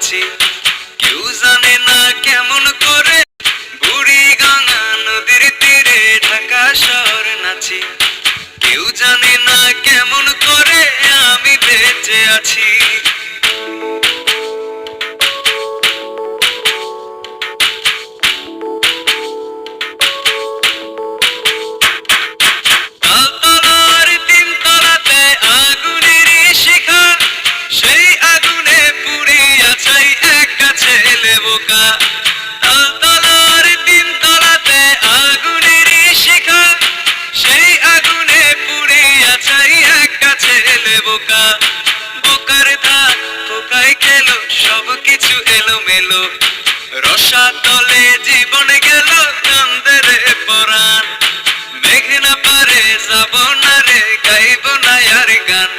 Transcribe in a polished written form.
আছি। কেউ জানে না কেমন করে বুড়ি গঙ্গা নদীর তীরে ঢাকা শহর নাচি। কেউ জানে না কেমন করে আমি বেঁচে আছি। তালতলার তিনতলাতে আগুনের শিখা, সেই আগুনে পুড়িয়া ছাই একটা ছেলে বোকা। তালতলার তিনতলাতে আগুনের শিখা, সেই আগুনে পুড়িয়া ছাই একটা ছেলে বোকা। বোকার ধান পোকায় খেলো, সবকিছু এলোমেলো, রসাতলে জীবন গেল কান্দে রে পরাণ। মেঘনা পারে যাব না রে, গাইব না আর গান।